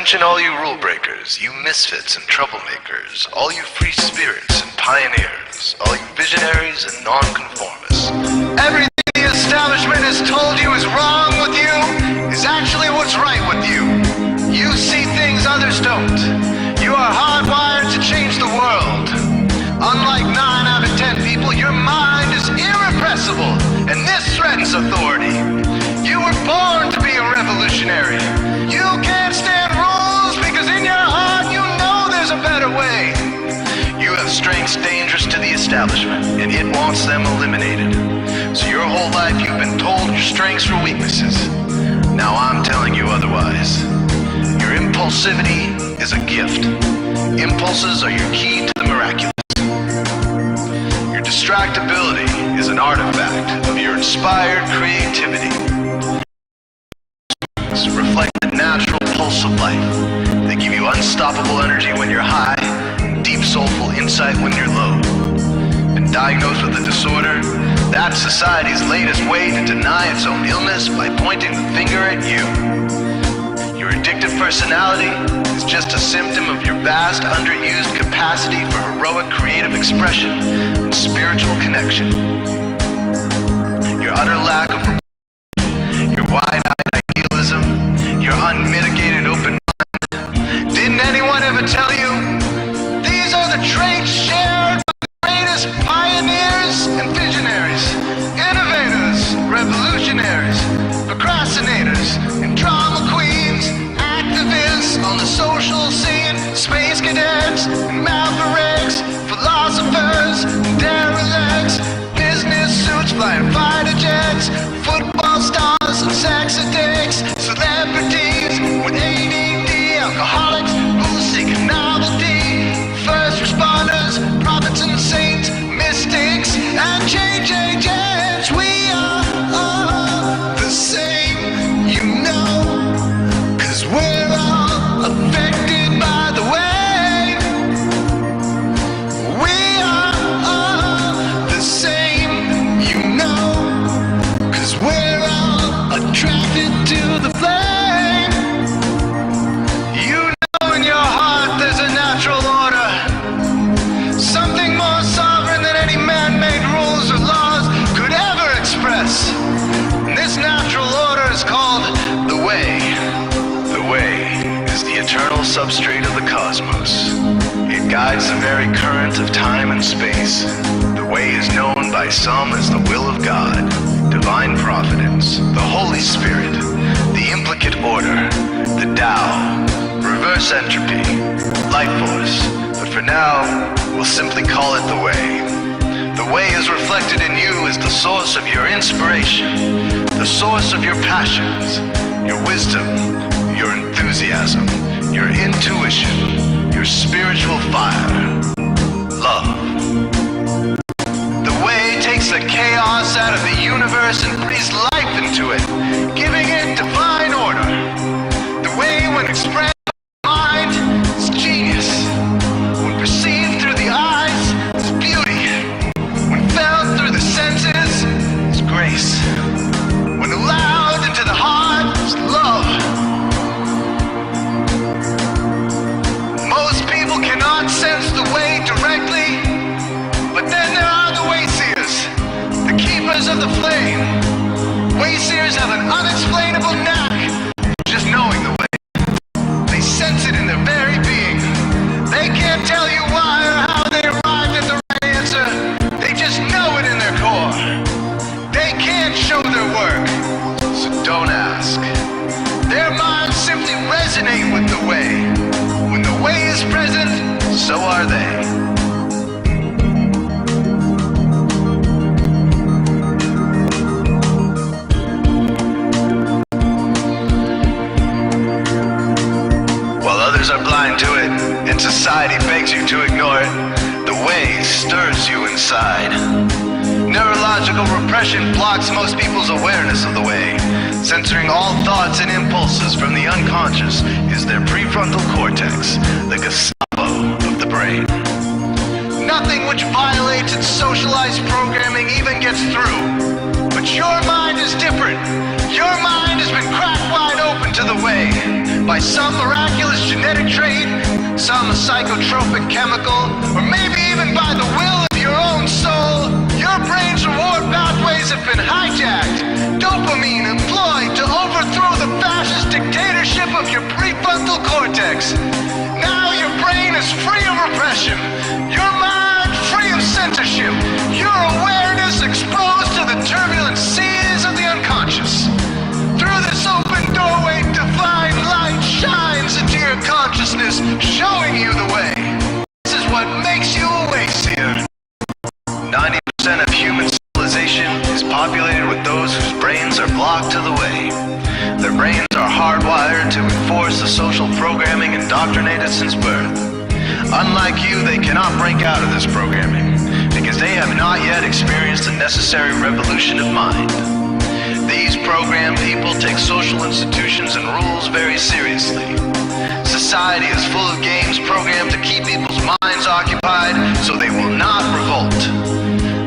Attention all you rule breakers, you misfits and troublemakers, all you free spirits and pioneers, all you visionaries and nonconformists. Everything the establishment has told you is wrong with you is actually what's right with you. You see things others don't. You are hardwired to change the world. Unlike 9 out of 10 people, your mind is irrepressible, and this threatens authority. You were born to be a revolutionary. You can't stand rules because in your heart you know there's a better way. You have strengths dangerous to the establishment, and it wants them eliminated. So your whole life you've been told your strengths were weaknesses. Now I'm telling you otherwise. Your impulsivity is a gift. Impulses are your key to the miraculous. Your distractibility is an artifact of your inspired creativity. Reflect the natural pulse of life. They give you unstoppable energy when you're high, deep soulful insight when you're low. And diagnosed with a disorder, that's society's latest way to deny its own illness by pointing the finger at you. Your addictive personality is just a symptom of your vast, underused capacity for heroic creative expression and spiritual connection. Your utter lack of your wide-eyed idealism, your unmitigated open mind. Didn't anyone ever tell you? These are the traits shared by the greatest pioneers and visionaries, innovators, revolutionaries, procrastinators, and drama queens, activists on the social scene, space cadets, and mavericks, philosophers, derelicts, business suits, flying fighter jets, football stars and sex addicts, celebrities with ADD, alcoholics who seek novelty, first responders, prophets and saints, mystics and change agents. We are all the same, you know, 'cause we're all affected by the way. We are all the same, you know, 'cause we're all attracted to the flame. You know in your heart there's a natural order, something more sovereign than any man-made rules or laws could ever express. And this natural order is called the way. The way is the eternal substrate of the cosmos. It guides the very current of time and space. The way is known by some as the will of God, divine providence, the Holy Spirit, the implicate order, the Tao, reverse entropy, life force. But for now, we'll simply call it the way. The way is reflected in you as the source of your inspiration, the source of your passions, your wisdom, your enthusiasm, your intuition, your spiritual fire, love. The way takes the chaos out of the universe and breathes life into it, giving it divine order. The way, when expressed by the mind, is genius. When perceived through the eyes, is beauty. When felt through the senses, is grace. When allowed into the heart, is love. Most people cannot sense the way directly, but then there are the wayseers, the keepers of the flame. Wayseers have an unexplainable knack of just knowing the way. They sense it in their very being. They can't tell you why or how they arrived at the right answer. They just know it in their core. They can't show their work, so don't ask. Their minds simply resonate with the way. When the way is present, so are they. While others are blind to it, and society begs you to ignore it, the way stirs you inside. Neurological repression blocks most people's awareness of the way. Censoring all thoughts and impulses from the unconscious is their prefrontal cortex, the Gestapo of the brain. Nothing which violates its socialized programming even gets through. But your mind is different. Your mind has been cracked wide open to the way. by some miraculous genetic trait, some psychotropic chemical, or maybe even by the will of your own soul, your brain's reward pathways have been hijacked. Dopamine employed to overthrow the fascist dictatorship of your prefrontal cortex. Now your brain is free of repression, your mind free of censorship, your awareness exposed to the turbulent seas of the unconscious. Through this open doorway, divine light shines into your consciousness, showing you the way. This is what makes you a Wayseer. 90% of human civilization is populated with those whose brains are blocked to the way. Their brains are hardwired to enforce the social programming indoctrinated since birth. Unlike you, they cannot break out of this programming, because they have not yet experienced the necessary revolution of mind. These programmed people take social institutions and rules very seriously. Society is full of games programmed to keep people's minds occupied so they will not revolt.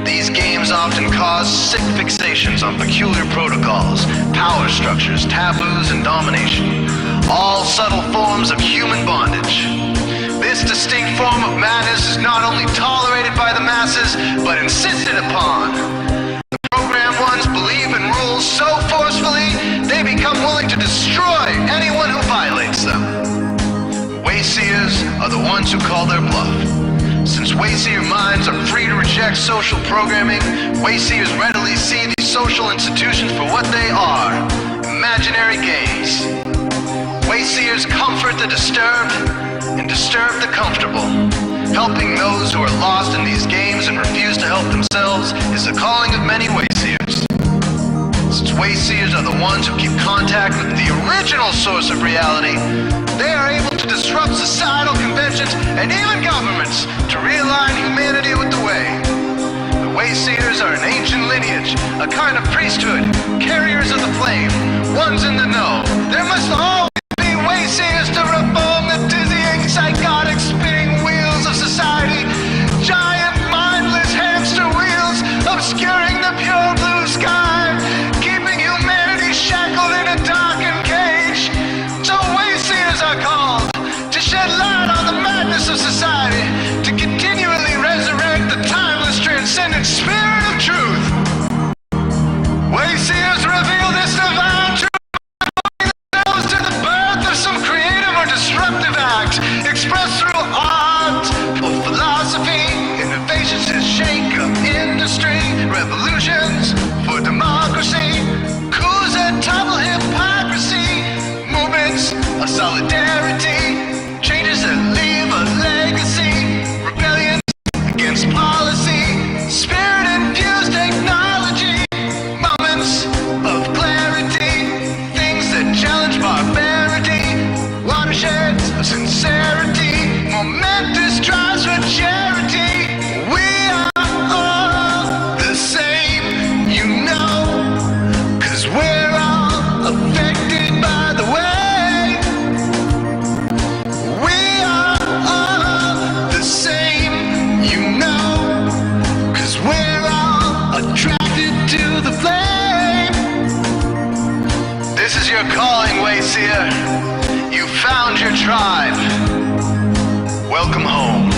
These games often cause sick fixations on peculiar protocols, power structures, taboos, and domination, all subtle forms of human bondage. This distinct form of madness is not only tolerated by the masses, but insisted upon. The programmed ones believe in rules so forcefully, they become willing to destroy anyone who violates them. Wayseers are the ones who call their bluff. Since Wayseer minds are free to reject social programming, Wayseers readily see these social institutions for what they are, imaginary games. Wayseers comfort the disturbed and disturb the comfortable. Helping those who are lost in these games and refuse to help themselves is the calling of many Wayseers. Since Wayseers are the ones who keep contact with the original source of reality, they are able to disrupt societal conventions and even governments to realign humanity with the way. The Wayseers are an ancient lineage, a kind of priesthood, carriers of the flame, ones in the know. There must always be Wayseers to reform the dizzying, psychotic, spinning wheels of society, giant, mindless hamster wheels obscuring the pure blue sky, keeping humanity shackled in a darkened cage. So Wayseers are called to shed light on the madness of society, to continually resurrect the timeless, transcendent spirit of truth. Wayseers reveal this divine truth to the birth of some creative or disruptive act, expressed through art or philosophy, innovations to shake up industry, revolutions for democracy, coups that topple hypocrisy, movements of solidarity, changes that leave a legacy, rebellions against policy, spirit-infused technology, moments of clarity, things that challenge barbarity, watersheds of sincerity, momentous drives for charity. We are all the same, you know, 'cause we're all affected by the way. We are all the same, you know, 'cause we're all attracted to the flame. This is your calling, Wayseer. You found your tribe. Welcome home.